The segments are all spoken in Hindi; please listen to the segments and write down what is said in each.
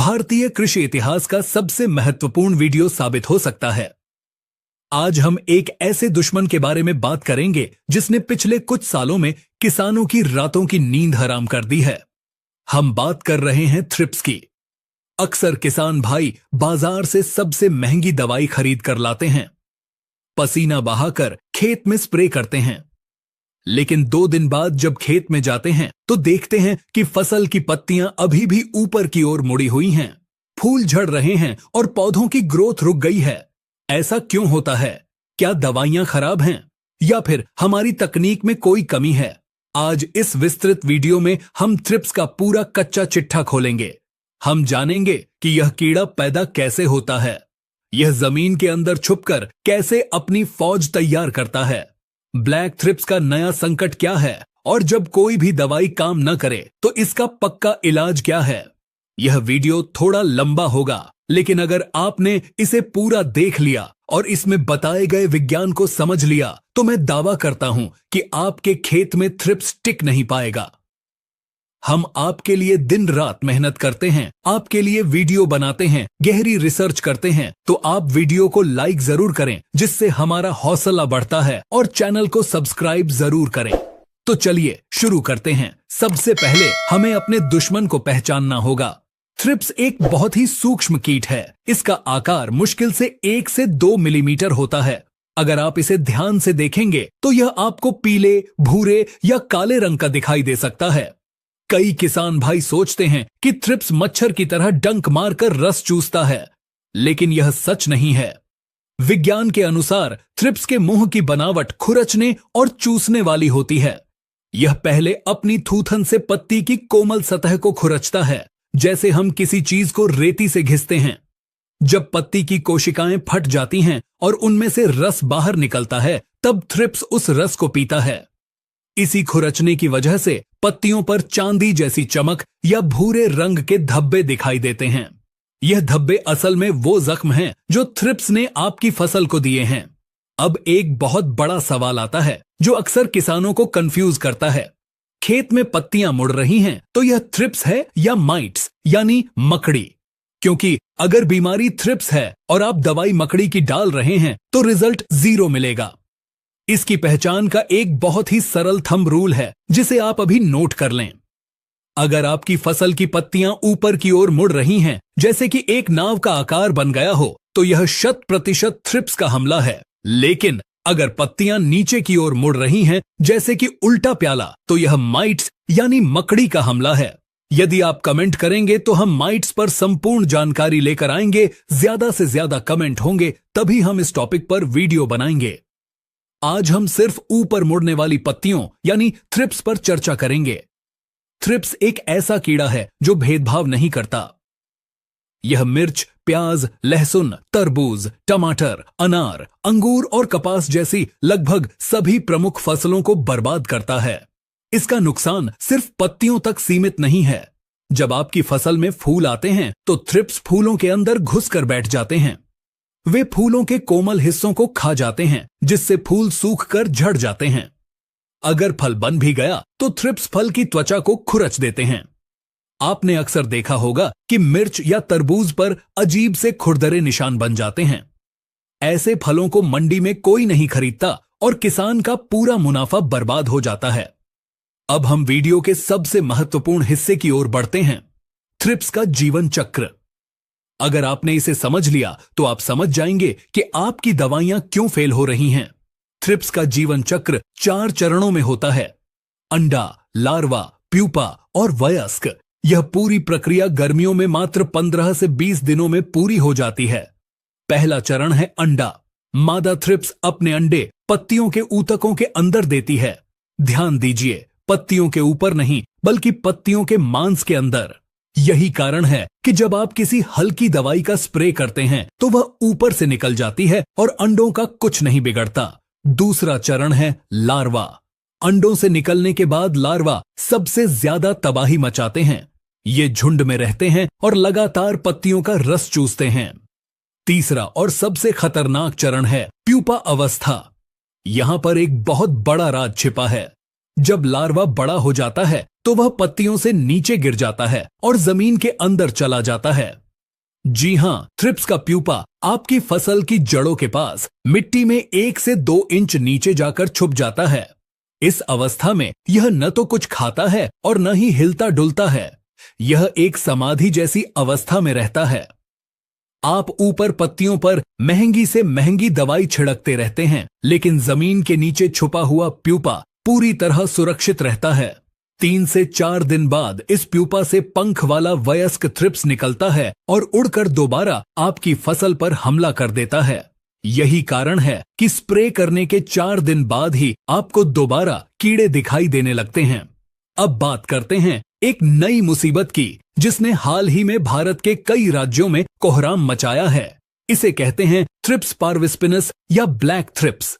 भारतीय कृषि इतिहास का सबसे महत्वपूर्ण वीडियो साबित हो सकता है। आज हम एक ऐसे दुश्मन के बारे में बात करेंगे जिसने पिछले कुछ सालों में किसानों की रातों की नींद हराम कर दी है। हम बात कर रहे हैं थ्रिप्स की। अक्सर किसान भाई बाजार से सबसे महंगी दवाई खरीद कर लाते हैं, पसीना बहाकर खेत में स्प्रे करते हैं, लेकिन 2 दिन बाद जब खेत में जाते हैं तो देखते हैं कि फसल की पत्तियां अभी भी ऊपर की ओर मुड़ी हुई हैं, फूल झड़ रहे हैं और पौधों की ग्रोथ रुक गई है। ऐसा क्यों होता है? क्या दवाइयां खराब हैं या फिर हमारी तकनीक में कोई कमी है? आज इस विस्तृत वीडियो में हम थ्रिप्स का पूरा कच्चा चिट्ठा खोलेंगे। हम जानेंगे कि यह कीड़ा पैदा कैसे होता है, यह जमीन के अंदर छुपकर कैसे अपनी फौज तैयार करता है, ब्लैक थ्रिप्स का नया संकट क्या है और जब कोई भी दवाई काम न करे तो इसका पक्का इलाज क्या है। यह वीडियो थोड़ा लंबा होगा, लेकिन अगर आपने इसे पूरा देख लिया और इसमें बताए गए विज्ञान को समझ लिया तो मैं दावा करता हूं कि आपके खेत में थ्रिप्स टिक नहीं पाएगा। हम आपके लिए दिन रात मेहनत करते हैं, आपके लिए वीडियो बनाते हैं, गहरी रिसर्च करते हैं, तो आप वीडियो को लाइक जरूर करें जिससे हमारा हौसला बढ़ता है, और चैनल को सब्सक्राइब जरूर करें। तो चलिए शुरू करते हैं। सबसे पहले हमें अपने दुश्मन को पहचानना होगा। थ्रिप्स एक बहुत ही सूक्ष्म कीट है। इसका आकार मुश्किल से 1 से 2 मिलीमीटर होता है। अगर आप इसे ध्यान से देखेंगे तो यह आपको पीले, भूरे या काले रंग का दिखाई दे सकता है। कई किसान भाई सोचते हैं कि थ्रिप्स मच्छर की तरह डंक मारकर रस चूसता है, लेकिन यह सच नहीं है। विज्ञान के अनुसार थ्रिप्स के मुंह की बनावट खुरचने और चूसने वाली होती है। यह पहले अपनी थूथन से पत्ती की कोमल सतह को खुरचता है, जैसे हम किसी चीज को रेती से घिसते हैं। जब पत्ती की कोशिकाएं फट जाती हैं और उनमें से रस बाहर निकलता है, तब थ्रिप्स उस रस को पीता है। इसी खुरचने की वजह से पत्तियों पर चांदी जैसी चमक या भूरे रंग के धब्बे दिखाई देते हैं। यह धब्बे असल में वो जख्म हैं जो थ्रिप्स ने आपकी फसल को दिए हैं। अब एक बहुत बड़ा सवाल आता है जो अक्सर किसानों को कंफ्यूज करता है। खेत में पत्तियां मुड़ रही हैं तो यह थ्रिप्स है या माइट्स यानी मकड़ी? क्योंकि अगर बीमारी थ्रिप्स है और आप दवाई मकड़ी की डाल रहे हैं तो रिजल्ट 0 मिलेगा। इसकी पहचान का एक बहुत ही सरल थंब रूल है जिसे आप अभी नोट कर लें। अगर आपकी फसल की पत्तियां ऊपर की ओर मुड़ रही हैं, जैसे कि एक नाव का आकार बन गया हो, तो यह 100% थ्रिप्स का हमला है। लेकिन अगर पत्तियां नीचे की ओर मुड़ रही हैं, जैसे कि उल्टा प्याला, तो यह माइट्स यानी मकड़ी का हमला है। यदि आप कमेंट करेंगे तो हम माइट्स पर संपूर्ण जानकारी लेकर आएंगे। ज्यादा से ज्यादा कमेंट होंगे तभी हम इस टॉपिक पर वीडियो बनाएंगे। आज हम सिर्फ ऊपर मुड़ने वाली पत्तियों यानी थ्रिप्स पर चर्चा करेंगे। थ्रिप्स एक ऐसा कीड़ा है जो भेदभाव नहीं करता। यह मिर्च, प्याज, लहसुन, तरबूज, टमाटर, अनार, अंगूर और कपास जैसी लगभग सभी प्रमुख फसलों को बर्बाद करता है। इसका नुकसान सिर्फ पत्तियों तक सीमित नहीं है। जब आपकी फसल में फूल आते हैं तो थ्रिप्स फूलों के अंदर घुसकर बैठ जाते हैं। वे फूलों के कोमल हिस्सों को खा जाते हैं, जिससे फूल सूखकर झड़ जाते हैं। अगर फल बन भी गया तो थ्रिप्स फल की त्वचा को खुरच देते हैं। आपने अक्सर देखा होगा कि मिर्च या तरबूज पर अजीब से खुरदरे निशान बन जाते हैं। ऐसे फलों को मंडी में कोई नहीं खरीदता और किसान का पूरा मुनाफा बर्बाद हो जाता है। अब हम वीडियो के सबसे महत्वपूर्ण हिस्से की ओर बढ़ते हैं, थ्रिप्स का जीवन चक्र। अगर आपने इसे समझ लिया तो आप समझ जाएंगे कि आपकी दवाइयां क्यों फेल हो रही हैं। थ्रिप्स का जीवन चक्र 4 चरणों में होता है: अंडा, लार्वा, प्यूपा और वयस्क। यह पूरी प्रक्रिया गर्मियों में मात्र 15 से 20 दिनों में पूरी हो जाती है। पहला चरण है अंडा। मादा थ्रिप्स अपने अंडे पत्तियों के ऊतकों के अंदर देती है। ध्यान दीजिए, पत्तियों के ऊपर नहीं बल्कि पत्तियों के मांस के अंदर। यही कारण है कि जब आप किसी हल्की दवाई का स्प्रे करते हैं तो वह ऊपर से निकल जाती है और अंडों का कुछ नहीं बिगड़ता। दूसरा चरण है लार्वा। अंडों से निकलने के बाद लार्वा सबसे ज्यादा तबाही मचाते हैं। ये झुंड में रहते हैं और लगातार पत्तियों का रस चूसते हैं। तीसरा और सबसे खतरनाक चरण है प्यूपा अवस्था। यहां पर एक बहुत बड़ा राज छिपा है। जब लार्वा बड़ा हो जाता है तो वह पत्तियों से नीचे गिर जाता है और जमीन के अंदर चला जाता है। जी हां, थ्रिप्स का प्यूपा आपकी फसल की जड़ों के पास मिट्टी में 1 से 2 इंच नीचे जाकर छुप जाता है। इस अवस्था में यह न तो कुछ खाता है और न ही हिलता डुलता है। यह एक समाधि जैसी अवस्था में रहता है। आप ऊपर पत्तियों पर महंगी से महंगी दवाई छिड़कते रहते हैं, लेकिन जमीन के नीचे छुपा हुआ प्यूपा पूरी तरह सुरक्षित रहता है। 3 से 4 दिन बाद इस प्यूपा से पंख वाला वयस्क थ्रिप्स निकलता है और उड़कर दोबारा आपकी फसल पर हमला कर देता है। यही कारण है कि स्प्रे करने के 4 दिन बाद ही आपको दोबारा कीड़े दिखाई देने लगते हैं। अब बात करते हैं एक नई मुसीबत की, जिसने हाल ही में भारत के कई राज्यों में कोहराम मचाया है। इसे कहते हैं थ्रिप्स पार्विस्पिनस या ब्लैक थ्रिप्स।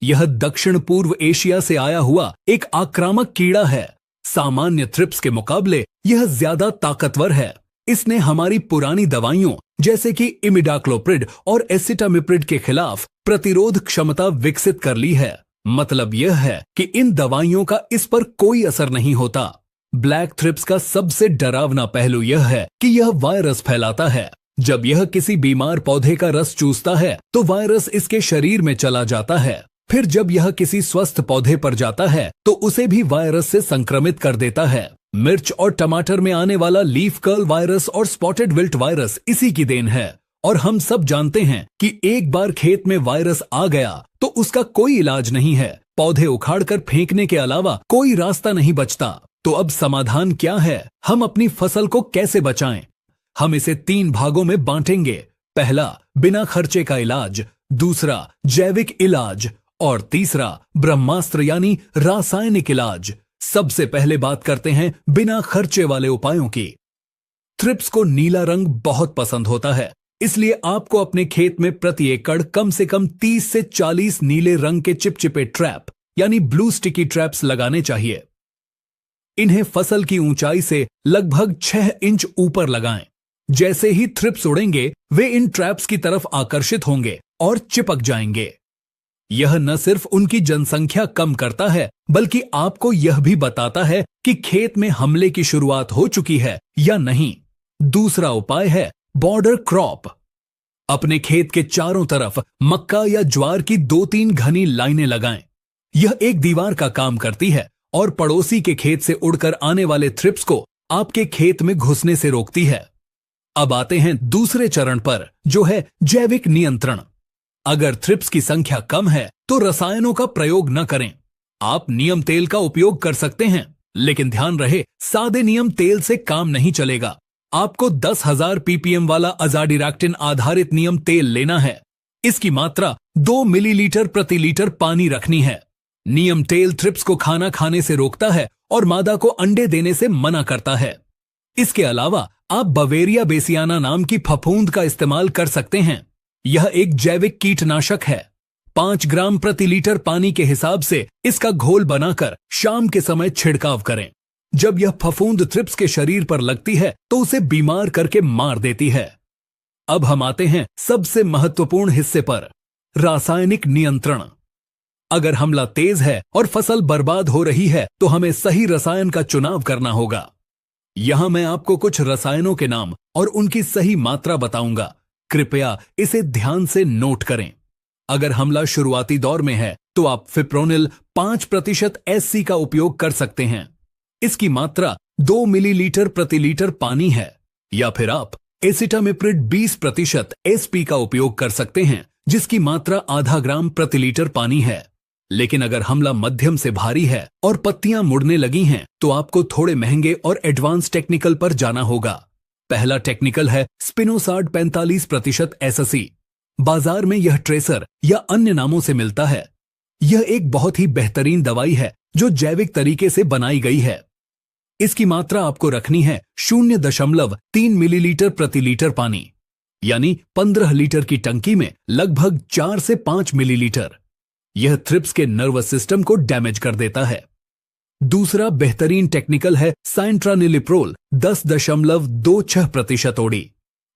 यह दक्षिण पूर्व एशिया से आया हुआ एक आक्रामक कीड़ा है। सामान्य थ्रिप्स के मुकाबले यह ज्यादा ताकतवर है। इसने हमारी पुरानी दवाइयों जैसे कि इमिडाक्लोप्रिड और एसिटामिप्रिड के खिलाफ प्रतिरोध क्षमता विकसित कर ली है। मतलब यह है कि इन दवाइयों का इस पर कोई असर नहीं होता। ब्लैक थ्रिप्स का सबसे डरावना पहलू यह है कि यह वायरस फैलाता है। जब यह किसी बीमार पौधे का रस चूसता है तो वायरस इसके शरीर में चला जाता है। फिर जब यह किसी स्वस्थ पौधे पर जाता है तो उसे भी वायरस से संक्रमित कर देता है। मिर्च और टमाटर में आने वाला लीफ कर्ल वायरस और स्पॉटेड विल्ट वायरस इसी की देन है। और हम सब जानते हैं कि एक बार खेत में वायरस आ गया तो उसका कोई इलाज नहीं है। पौधे उखाड़कर फेंकने के अलावा कोई रास्ता नहीं बचता। तो अब समाधान क्या है? हम अपनी फसल को कैसे बचाएं? हम इसे 3 भागों में बांटेंगे। पहला, बिना खर्चे का इलाज। दूसरा, जैविक इलाज। और तीसरा, ब्रह्मास्त्र यानी रासायनिक इलाज। सबसे पहले बात करते हैं बिना खर्चे वाले उपायों की। थ्रिप्स को नीला रंग बहुत पसंद होता है, इसलिए आपको अपने खेत में प्रति एकड़ कम से कम 30 से 40 नीले रंग के चिपचिपे ट्रैप यानी ब्लू स्टिकी ट्रैप्स लगाने चाहिए। इन्हें फसल की ऊंचाई से लगभग 6 इंच ऊपर लगाएं। जैसे ही थ्रिप्स उड़ेंगे वे इन ट्रैप्स की तरफ आकर्षित होंगे और चिपक जाएंगे। यह न सिर्फ उनकी जनसंख्या कम करता है, बल्कि आपको यह भी बताता है कि खेत में हमले की शुरुआत हो चुकी है या नहीं। दूसरा उपाय है बॉर्डर क्रॉप। अपने खेत के चारों तरफ मक्का या ज्वार की 2-3 घनी लाइनें लगाएं। यह एक दीवार का काम करती है और पड़ोसी के खेत से उड़कर आने वाले थ्रिप्स को आपके खेत में घुसने से रोकती है। अब आते हैं दूसरे चरण पर, जो है जैविक नियंत्रण। अगर थ्रिप्स की संख्या कम है तो रसायनों का प्रयोग न करें। आप नीम तेल का उपयोग कर सकते हैं, लेकिन ध्यान रहे सादे नीम तेल से काम नहीं चलेगा। आपको 10,000 ppm वाला अजाडिरैक्टिन आधारित नीम तेल लेना है। इसकी मात्रा 2 मिलीलीटर प्रति लीटर पानी रखनी है। नीम तेल थ्रिप्स को खाना खाने से रोकता है और मादा को अंडे देने से मना करता है। इसके अलावा आप बवेरिया बेसियाना नाम की फफूंद का इस्तेमाल कर सकते हैं। यह एक जैविक कीटनाशक है। 5 ग्राम प्रति लीटर पानी के हिसाब से इसका घोल बनाकर शाम के समय छिड़काव करें। जब यह फफूंद थ्रिप्स के शरीर पर लगती है तो उसे बीमार करके मार देती है। अब हम आते हैं सबसे महत्वपूर्ण हिस्से पर, रासायनिक नियंत्रण। अगर हमला तेज है और फसल बर्बाद हो रही है तो हमें सही रसायन का चुनाव करना होगा। यहां मैं आपको कुछ रसायनों के नाम और उनकी सही मात्रा बताऊंगा। कृपया इसे ध्यान से नोट करें। अगर हमला शुरुआती दौर में है तो आप फिप्रोनिल 5% SC का उपयोग कर सकते हैं। इसकी मात्रा 2 मिलीलीटर प्रति लीटर पानी है। या फिर आप एसिटामिप्रिड 20% SP का उपयोग कर सकते हैं, जिसकी मात्रा आधा ग्राम प्रति लीटर पानी है। लेकिन अगर हमला मध्यम से भारी है और पत्तियां मुड़ने लगी हैं तो आपको थोड़े महंगे और एडवांस टेक्निकल पर जाना होगा। पहला टेक्निकल है स्पिनोसाड 45% SC। बाजार में यह ट्रेसर या अन्य नामों से मिलता है। यह एक बहुत ही बेहतरीन दवाई है जो जैविक तरीके से बनाई गई है। इसकी मात्रा आपको रखनी है 0.3 मिलीलीटर प्रति लीटर पानी, यानी 15 लीटर की टंकी में लगभग 4 से 5 मिलीलीटर। यह थ्रिप्स के नर्वस सिस्टम को डैमेज कर देता है। दूसरा बेहतरीन टेक्निकल है साइंट्रानिलिप्रोल 10.26% OD।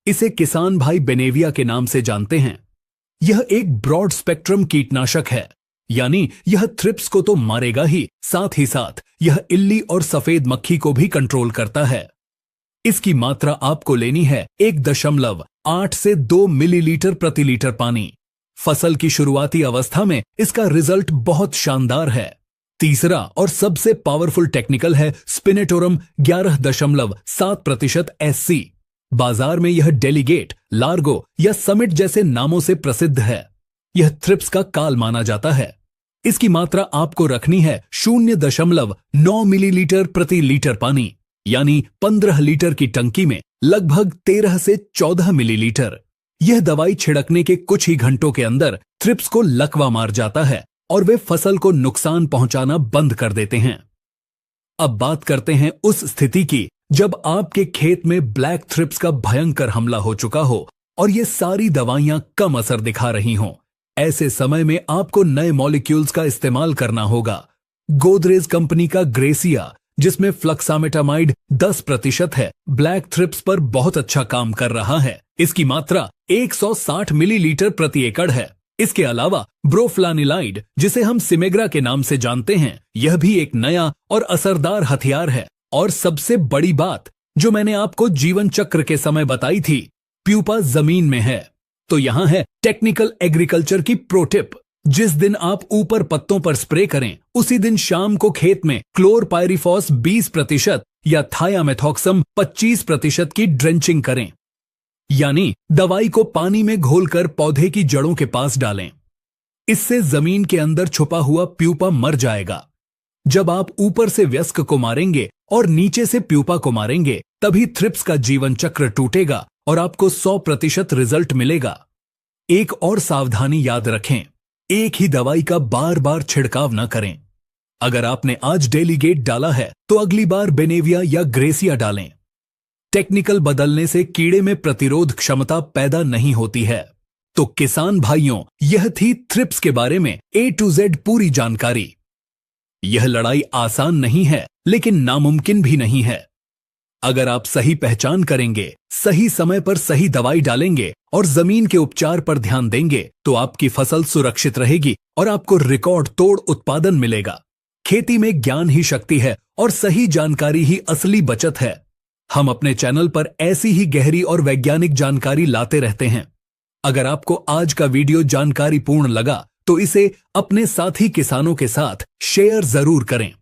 इसे किसान भाई बेनेविया के नाम से जानते हैं। यह एक ब्रॉड स्पेक्ट्रम कीटनाशक है। यानी यह थ्रिप्स को तो मारेगा ही, साथ ही साथ यह इल्ली और सफेद मक्खी को भी कंट्रोल करता है। इसकी मात्रा आपको लेनी है 1.8 से 2 मिलीलीटर प्रति लीटर पानी। फसल की शुरुआती अवस्था में इसका रिजल्ट बहुत शानदार है। तीसरा और सबसे पावरफुल टेक्निकल है स्पिनेटोरम 11.7% SC। बाजार में यह डेलीगेट, लार्गो या समिट जैसे नामों से प्रसिद्ध है। यह थ्रिप्स का काल माना जाता है। इसकी मात्रा आपको रखनी है 0.9 मिलीलीटर प्रति लीटर पानी, यानी 15 लीटर की टंकी में लगभग 13 से 14 मिलीलीटर। यह दवाई छिड़कने के कुछ ही घंटों के अंदर थ्रिप्स को लकवा मार जाता है और वे फसल को नुकसान पहुंचाना बंद कर देते हैं। अब बात करते हैं उस स्थिति की जब आपके खेत में ब्लैक थ्रिप्स का भयंकर हमला हो चुका हो और ये सारी दवाइयां कम असर दिखा रही हों। ऐसे समय में आपको नए मॉलिक्यूल्स का इस्तेमाल करना होगा। गोदरेज कंपनी का ग्रेसिया, जिसमें फ्लक्सामेटामाइड 10% है, ब्लैक थ्रिप्स पर बहुत अच्छा काम कर रहा है। इसकी मात्रा 160 मिलीलीटर प्रति एकड़ है। इसके अलावा ब्रोफ्लानिलाइड, जिसे हम सिमेग्रा के नाम से जानते हैं, यह भी एक नया और असरदार हथियार है। और सबसे बड़ी बात जो मैंने आपको जीवन चक्र के समय बताई थी, प्यूपा जमीन में है। तो यहां है टेक्निकल एग्रीकल्चर की प्रो टिप। जिस दिन आप ऊपर पत्तों पर स्प्रे करें, उसी दिन शाम को खेत में क्लोरपाइरिफॉस 20% या थायामेथॉक्सम 25% की ड्रेंचिंग करें, यानी दवाई को पानी में घोलकर पौधे की जड़ों के पास डालें। इससे जमीन के अंदर छुपा हुआ प्यूपा मर जाएगा। जब आप ऊपर से वयस्क को मारेंगे और नीचे से प्यूपा को मारेंगे, तभी थ्रिप्स का जीवन चक्र टूटेगा और आपको 100% रिजल्ट मिलेगा। एक और सावधानी याद रखें, एक ही दवाई का बार बार छिड़काव न करें। अगर आपने आज डेलीगेट डाला है तो अगली बार बेनेविया या ग्रेसिया डालें। टेक्निकल बदलने से कीड़े में प्रतिरोध क्षमता पैदा नहीं होती है। तो किसान भाइयों, यह थी थ्रिप्स के बारे में A to Z पूरी जानकारी। यह लड़ाई आसान नहीं है, लेकिन नामुमकिन भी नहीं है। अगर आप सही पहचान करेंगे, सही समय पर सही दवाई डालेंगे और जमीन के उपचार पर ध्यान देंगे, तो आपकी फसल सुरक्षित रहेगी और आपको रिकॉर्ड तोड़ उत्पादन मिलेगा। खेती में ज्ञान ही शक्ति है और सही जानकारी ही असली बचत है। हम अपने चैनल पर ऐसी ही गहरी और वैज्ञानिक जानकारी लाते रहते हैं। अगर आपको आज का वीडियो जानकारीपूर्ण लगा तो इसे अपने साथी किसानों के साथ शेयर जरूर करें।